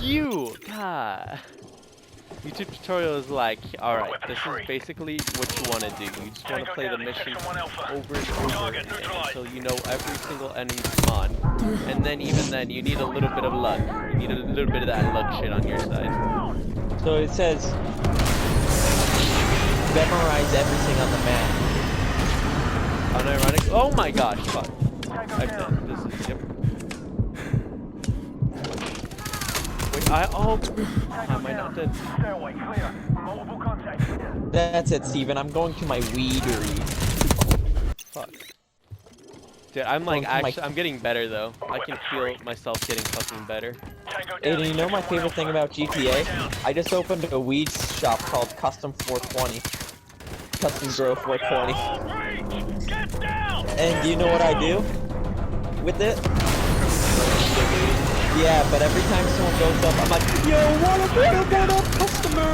you! God. YouTube tutorial is like, alright, this is basically what you want to do. You just want to play the mission over and over again until you know every single enemy spawn. And then even then, you need a little bit of luck. You need a little bit of that luck shit on your side. So it says, memorize everything on the map. Unironic. Oh my gosh, fuck. I'm done. This is, yep. Wait, am I not dead? That's it, Steven. I'm going to my weedery. Fuck. Dude, I'm like, actually, I'm getting better though. I can feel myself getting fucking better. Aiden, you know my favorite thing about GTA? I just opened a weed shop called Custom 420. Custom Grow 420. And do you know what I do with it? Yeah, but every time someone goes up, I'm like, yo, what up, customer?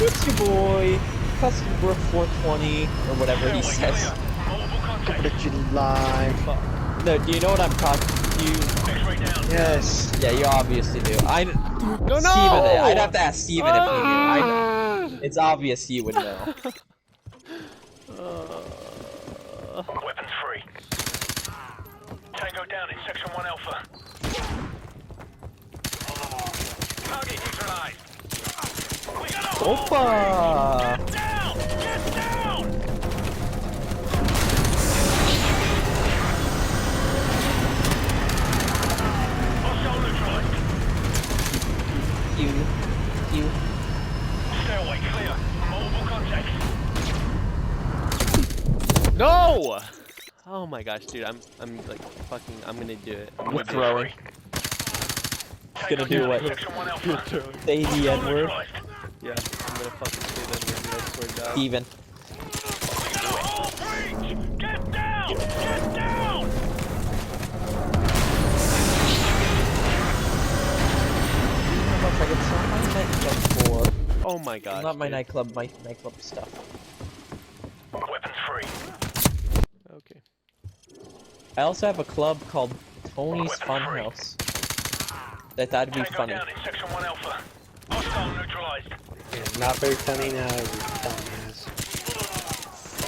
It's your boy, Custom Grow 420, or whatever he says. But you lie. No, do you know what I'm talking to you? Yes. Yeah, you obviously do. No! Steven, I'd have to ask Steven if he knew. It's obvious you would know. Weapons free. Tango down in Section 1 Alpha. Target neutralized. We got a Opa! Get down! Get down! Hostile neutralized. You. Stairway clear. Multiple contacts. No! Oh my gosh, dude, I'm like fucking, I'm gonna do it. I'm You're throwing. Tango Gonna do down what? in Section 1 Alpha. Say the N-word. Yeah, I'm gonna fucking say that word, I swear to God. Steven. We got a whole breach! Get down! Get down! How much I get some my nightclub for? Oh my gosh. Not my dude. nightclub, my nightclub stuff. Weapons free. Okay. I also have a club called Tony's Funhouse. That would be Tango funny. down in Section 1 Alpha. Hostile neutralized. Yeah, not very funny now, you dumbass.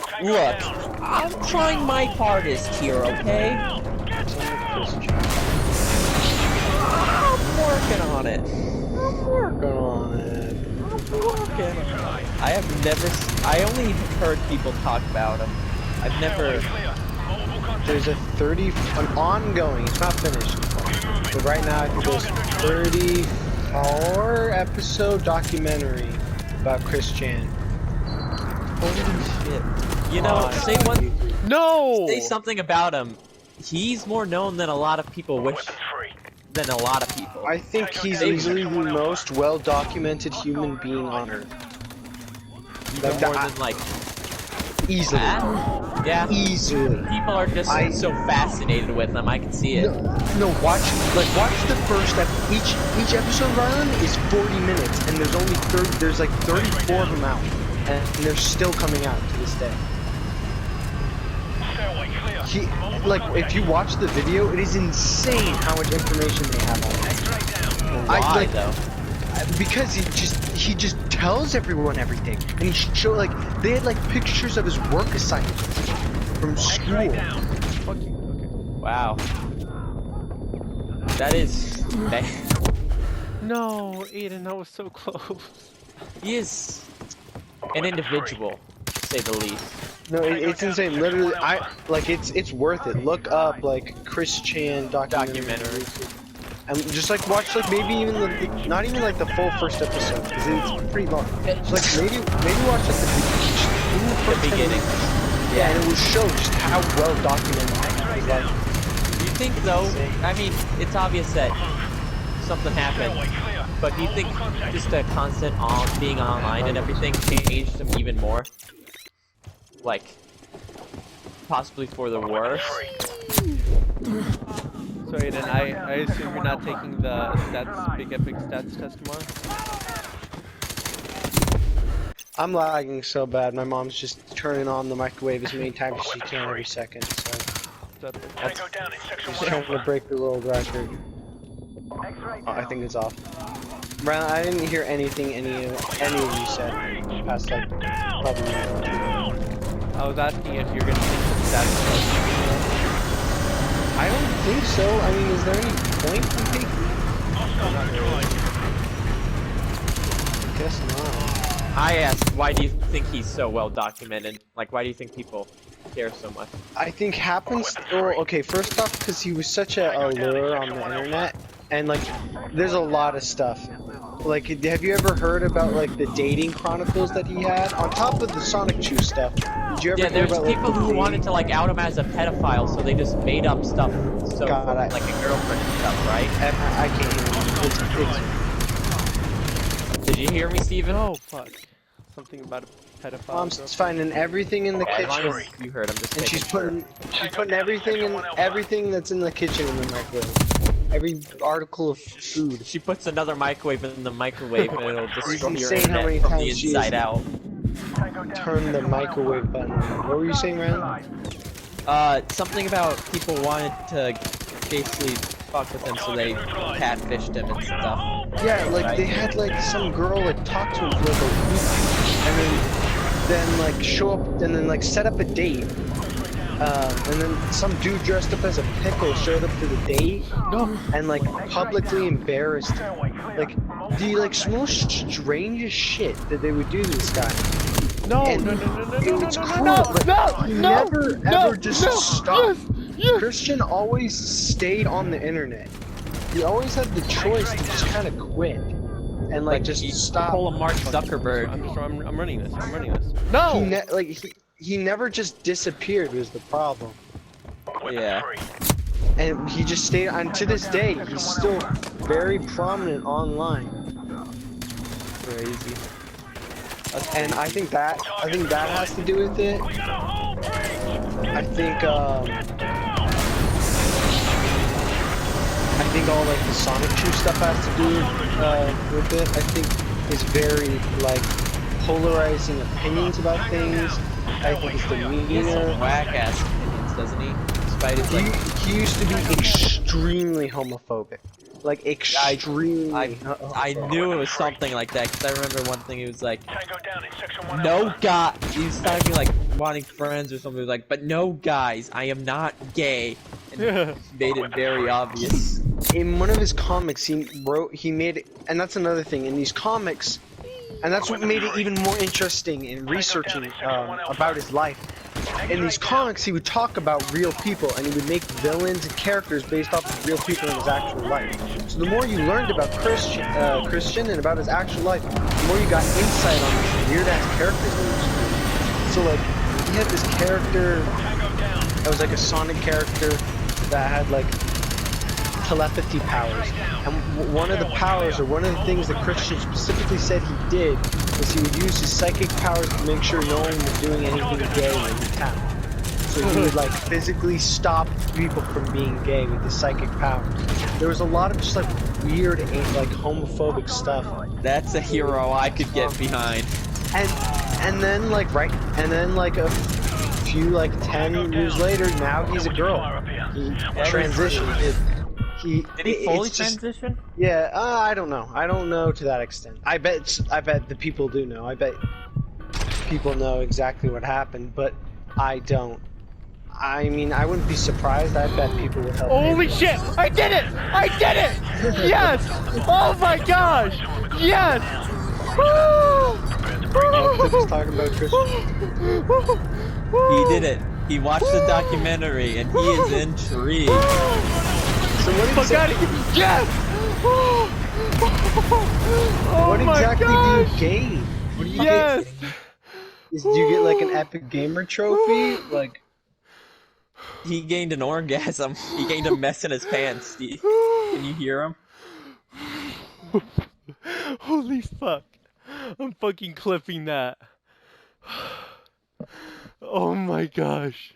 Tango Look, down. I'm trying my hardest here, okay? Get down! I'm working on it. Go on it. I have never. I only heard people talk about him. I've never. Clear. Multiple contacts. There's an ongoing, it's not finished. But right now, I think there's 34 episode documentary about Chris Chan. Holy shit! You know, say one. No! Say something about him. He's more known than a lot of people wish. Weapons free. Than a lot of people. I think he's easily the most well-documented human being on Earth. Even more than like. Easily. That? Yeah. Easily. People are just so fascinated with him. I can see it. No, watch the first each episode run is 40 minutes, and there's only 34 of them out, and they're still coming out to this day. Stairway clear. If you watch the video, it is insane how much information they have on it. X-ray down. Why though? Because he just tells everyone everything, and he they had pictures of his work assignments from school. X-ray down. Fucking, okay. Wow. That is. No, Aiden, that was so close. He is an individual, to say the least. No, it's insane. Literally, it's worth it. Look up Chris Chan documentary. And just watch maybe even not even the full first episode, because it's pretty long. So maybe watch the beginning. Yeah, and it will show just how well documented his life. Do you think though? I mean, it's obvious that something happened, but do you think just the constant being online and everything changed him even more? Possibly for the worse? So Aiden, I assume you're not taking the Big Epic Stats test tomorrow? I'm lagging so bad, my mom's just turning on the microwave as many times as she can every second, so... Tango down in Section She's trying to break the world record. X-ray Oh, I think it's off. Brian, I didn't hear anything any of you said past like probably. I was asking if you're gonna take the status quo. I don't think so. I mean, is there any point in taking it? I guess not. I asked, why do you think he's so well documented? Like, why do you think people care so much? I think happens. Well, okay, first off, because he was such a allure on the internet, and like, there's a lot of stuff. Like, have you ever heard about like the dating chronicles that he had on top of the Sonic Chew stuff? Did you ever hear there's about people like, who wanted to like out him as a pedophile, so they just made up stuff. So God, like a girlfriend and stuff, right? I can't hear you. Did you hear me, Steven? Oh fuck! Something about a pedophile. Mom's finding everything in the As long kitchen, as you heard, I'm just and making she's putting everything that's in the kitchen in the microwave. Every article of food. She puts another microwave in the microwave and it'll destroy your insane how many internet from the times she inside has- out. Turn the microwave button on. What were you saying, Ryan? Something about people wanted to basically fuck with him, so they catfished him and stuff. Yeah, like they had like some girl like talk to him for like a week, and then like show up and then like set up a date. And then some dude dressed up as a pickle showed up to the date, and like publicly embarrassed him. Like the most strangest shit that they would do to this guy. No, And no, no, no, no, it no, was no, cruel, no, but no, he no, never no, ever just no, stopped. yes. Christian always stayed on the internet. He always had the choice to just kind of quit and like just stop. Pull a Mark Zuckerberg. I'm running this. I'm running this. No. He never just disappeared was the problem. Yeah. And he just stayed on to this day. He's still very prominent online. Crazy. And I think that has to do with it. I think all like the Sonic Chew stuff has to do with it. I think it's very like polarizing opinions about things. I think it's He has demeanor. some whack-ass opinions, doesn't he? Despite his like... He used to be extremely homophobic. Like extremely. I knew it was something like that, because I remember one thing he was like, no guy, he was talking like wanting friends or something, he was like, but no guys, I am not gay, and made it very obvious. In one of his comics, he made it, and that's another thing, in these comics, and that's what made it even more interesting in researching about his life. In these comics, he would talk about real people, and he would make villains and characters based off of real people in his actual life. So the more you learned about Christian and about his actual life, the more you got insight on these weird-ass characters that he was creating. So like, he had this character that was like a Sonic character that had like telepathy powers, and one of the powers, or one of the things that Christian specifically said he did, was he would use his psychic powers to make sure no one was doing anything gay in the town. So he would like physically stop people from being gay with his psychic powers. There was a lot of just like weird, like homophobic stuff. That's a hero I could get behind. And then like a few like 10 years later, now he's a girl. He transitioned. Did he fully transition? Yeah, I don't know. I don't know to that extent. I bet the people do know. I bet people know exactly what happened, but I don't. I mean, I wouldn't be surprised. I bet people would help. Holy shit! I did it! I did it! Yes! Oh my gosh! Yes! Cliff is talking about Christian. He did it. He watched the documentary and he is intrigued. So what exactly? Yes! Oh What my exactly do gosh! you gain? What do you Yes! get? Do you get like an epic gamer trophy? Like. He gained an orgasm. He gained a mess in his pants, Steve. Can you hear him? Holy fuck. I'm fucking clipping that. Oh my gosh.